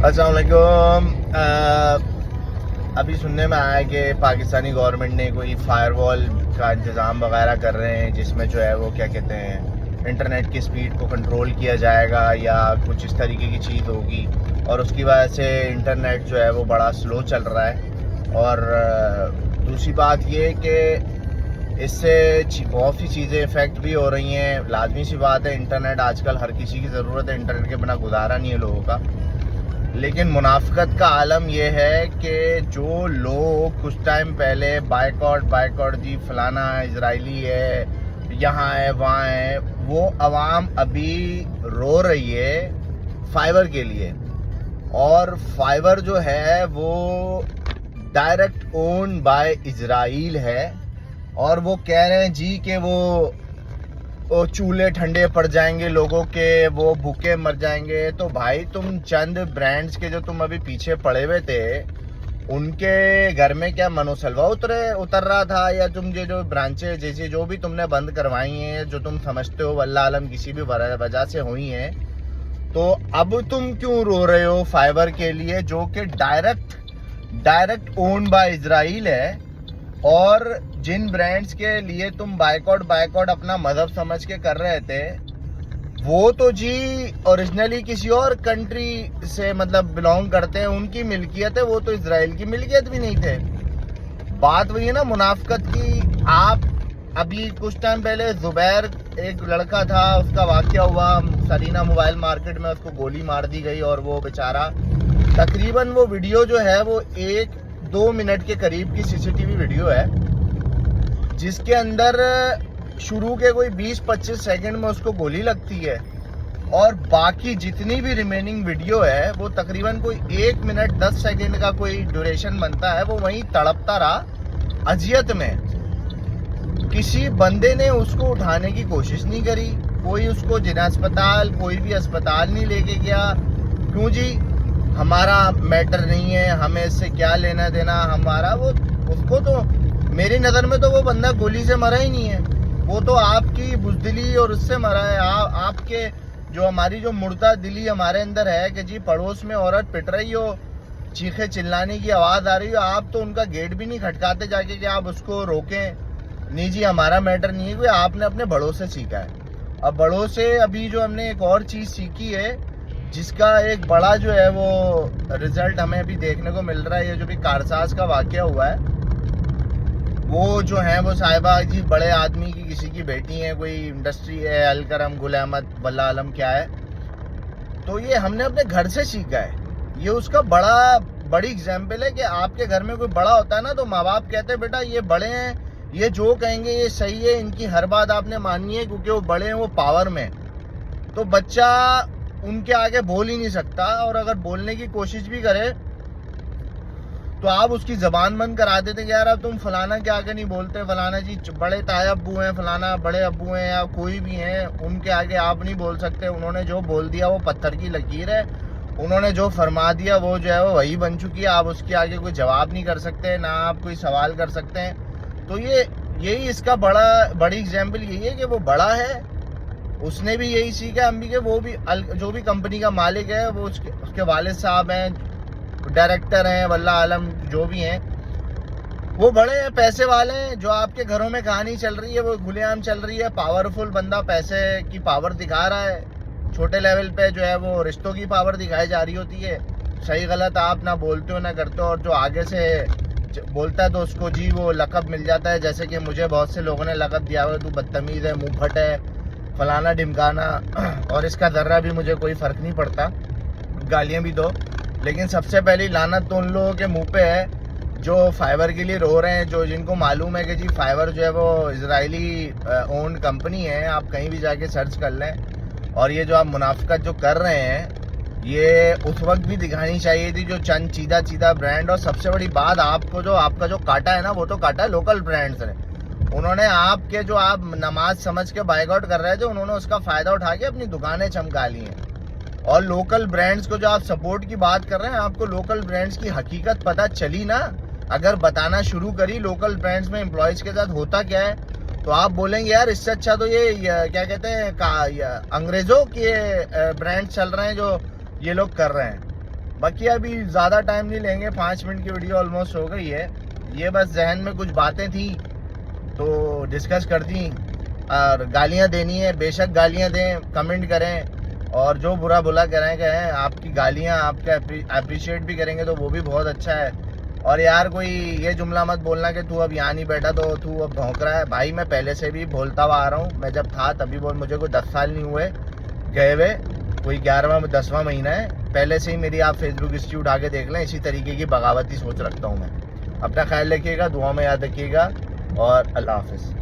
अस्सलाम वालेकुम। अभी सुनने में आया कि पाकिस्तानी गवर्नमेंट ने कोई फायरवॉल का इंतज़ाम वगैरह कर रहे हैं, जिसमें जो है वो क्या कहते हैं इंटरनेट की स्पीड को कंट्रोल किया जाएगा या कुछ इस तरीके की चीज़ होगी, और उसकी वजह से इंटरनेट जो है वो बड़ा स्लो चल रहा है। और दूसरी बात ये कि इससे बहुत सी चीज़ें इफ़ेक्ट भी हो रही हैं। लाजमी सी बात है, इंटरनेट आजकल हर किसी की ज़रूरत है, इंटरनेट के बिना गुजारा नहीं है लोगों का। लेकिन मुनाफिकत का आलम यह है कि जो लोग कुछ टाइम पहले बायकॉट जी फलाना इजरायली है, यहाँ है वहाँ है, वो अवाम अभी रो रही है फाइबर के लिए। और फाइबर जो है वो डायरेक्ट ओन बाय इजराइल है, और वो कह रहे हैं जी कि वो चूल्हे ठंडे पड़ जाएंगे लोगों के, वो भूखे मर जाएंगे। तो भाई तुम चंद ब्रांड्स के जो तुम अभी पीछे पड़े हुए थे, उनके घर में क्या मनोसलवा उतर रहा था, या तुम ये जो ब्रांचें जैसे जो भी तुमने बंद करवाई हैं, जो तुम समझते हो वल्लाह आलम किसी भी वजह से हुई हैं, तो अब तुम क्यों रो रहे हो फाइबर के लिए, जो कि डायरेक्ट ओन बाय इजराइल है। और जिन ब्रांड्स के लिए तुम बायकॉट अपना मजहब समझ के कर रहे थे, वो तो जी ओरिजिनली किसी और कंट्री से मतलब बिलोंग करते हैं, उनकी मिल्कियत है, वो तो इजराइल की मिल्कियत भी नहीं थे। बात वही है ना मुनाफिकत की। आप अभी कुछ टाइम पहले जुबैर एक लड़का था, उसका वाकया हुआ सरीना मोबाइल मार्केट में, उसको गोली मार दी गई, और वो बेचारा तकरीबन वो वीडियो जो है वो 1-2 मिनट के करीब की सीसीटीवी वीडियो है, जिसके अंदर शुरू के कोई 20-25 सेकंड में उसको गोली लगती है, और बाकी जितनी भी रिमेनिंग वीडियो है वो तकरीबन कोई 1 मिनट 10 सेकंड का कोई ड्यूरेशन बनता है। वो वहीं तड़पता रहा अजियत में। किसी बंदे ने उसको उठाने की कोशिश नहीं करी, कोई उसको जिला अस्पताल, कोई भी अस्पताल नहीं लेके गया। क्यों जी? हमारा मैटर नहीं है, हमें इससे क्या लेना देना हमारा। वो उसको तो मेरी नज़र में तो वो बंदा गोली से मरा ही नहीं है, वो तो आपकी बुज़दिली और उससे मरा है। आपके जो हमारी जो मुर्दा दिली हमारे अंदर है कि जी पड़ोस में औरत पिट रही हो, चीखे चिल्लाने की आवाज़ आ रही हो, आप तो उनका गेट भी नहीं खटकाते जाके कि आप उसको रोकें। नहीं जी, हमारा मैटर नहीं है कोई, आपने अपने बड़ों से सीखा है। अब बड़ों से अभी जो हमने एक और चीज़ सीखी है, जिसका एक बड़ा जो है वो रिजल्ट हमें अभी देखने को मिल रहा है। ये जो भी कारसाज का वाकया हुआ है, वो जो है वो साहिबा जी बड़े आदमी की किसी की बेटी है, कोई इंडस्ट्री है, अलकरम गुल अहमद वल्लाह आलम क्या है, तो ये हमने अपने घर से सीखा है। ये उसका बड़ी एग्जाम्पल है कि आपके घर में कोई बड़ा होता है ना, तो माँ बाप कहते हैं बेटा ये बड़े हैं, ये जो कहेंगे ये सही है, इनकी हर बात आपने माननी है, क्योंकि वो बड़े हैं, वो पावर में। तो बच्चा उनके आगे बोल ही नहीं सकता, और अगर बोलने की कोशिश भी करे तो आप उसकी जबान बंद करा देते कि यार अब तुम फलाना के आगे नहीं बोलते, फलाना जी बड़े ताया अब्बू हैं, फलाना बड़े अब्बू हैं, या कोई भी हैं, उनके आगे आप नहीं बोल सकते। उन्होंने जो बोल दिया वो पत्थर की लकीर है, उन्होंने जो फरमा दिया वो जो है वो वही बन चुकी है। आप उसके आगे कोई जवाब नहीं कर सकते, ना आप कोई सवाल कर सकते हैं। तो यही इसका बड़ी एग्जाम्पल यही है कि वो बड़ा है, उसने भी यही सीखा। हम भी कि वो भी जो भी कंपनी का मालिक है, वो उसके वालिद साहब हैं, डायरेक्टर हैं, वल्लाह आलम जो भी हैं, वो बड़े हैं, पैसे वाले हैं। जो आपके घरों में कहानी चल रही है वो खुलेआम चल रही है। पावरफुल बंदा पैसे की पावर दिखा रहा है, छोटे लेवल पे जो है वो रिश्तों की पावर दिखाई जा रही होती है। सही गलत आप ना बोलते हो ना करते हो, और जो आगे से बोलता है तो उसको जी वो लक़ब मिल जाता है। जैसे कि मुझे बहुत से लोगों ने लक़ब दिया हुआ है, तू बदतमीज़ है, मुँह फट है, फलाना ढिमकाना, और इसका ज़र्रा भी मुझे कोई फ़र्क नहीं पड़ता, गालियाँ भी दो। लेकिन सबसे पहली लानत तो उन लोगों के मुंह पे है जो फाइबर के लिए रो रहे हैं, जिनको मालूम है कि जी फाइबर जो है वो इजरायली ओन्ड कंपनी है। आप कहीं भी जाके सर्च कर लें। और ये जो आप मुनाफिकत जो कर रहे हैं, ये उस वक्त भी दिखानी चाहिए थी, जो चंद चीदा ब्रांड। और सबसे बड़ी बात, आपका जो काटा है ना, वो तो काटा है लोकल ब्रांड्स ने। उन्होंने आपके जो आप नमाज समझ के बायकॉट कर रहे थे, उन्होंने उसका फ़ायदा उठा के अपनी दुकानें चमका ली हैं। और लोकल ब्रांड्स को जो आप सपोर्ट की बात कर रहे हैं, आपको लोकल ब्रांड्स की हकीकत पता चली ना, अगर बताना शुरू करी लोकल ब्रांड्स में एम्प्लॉयज़ के साथ होता क्या है, तो आप बोलेंगे यार इससे अच्छा तो ये क्या कहते हैं अंग्रेज़ों के ब्रांड चल रहे हैं जो ये लोग कर रहे हैं। باقی ابھی زیادہ ٹائم نہیں لیں گے, 5 منٹ کی ویڈیو آلموسٹ ہو گئی ہے. یہ بس ذہن میں کچھ باتیں تھیں تو ڈسکس کر دیں. اور گالیاں دینی ہے, بے شک گالیاں دیں, کمنٹ کریں, اور جو برا بلا کہیں آپ کی گالیاں آپ کا اپریشیٹ بھی کریں گے تو وہ بھی بہت اچھا ہے. اور یار کوئی یہ جملہ مت بولنا کہ تو اب یہاں نہیں بیٹھا تو تو اب بھونک رہا ہے. بھائی میں پہلے سے بھی بولتا ہوا آ رہا ہوں, میں جب تھا تبھی مجھے کوئی 10 سال نہیں ہوئے گئے ہوئے, کوئی 11واں 10واں مہینہ ہے. پہلے سے ہی میری آپ فیس بک ہسٹری اٹھا کے دیکھ لیں, اسی طریقے کی بغاوتی سوچ رکھتا ہوں میں. اپنا خیال رکھیے گا, دعا میں یاد رکھیے گا, اور اللہ حافظ.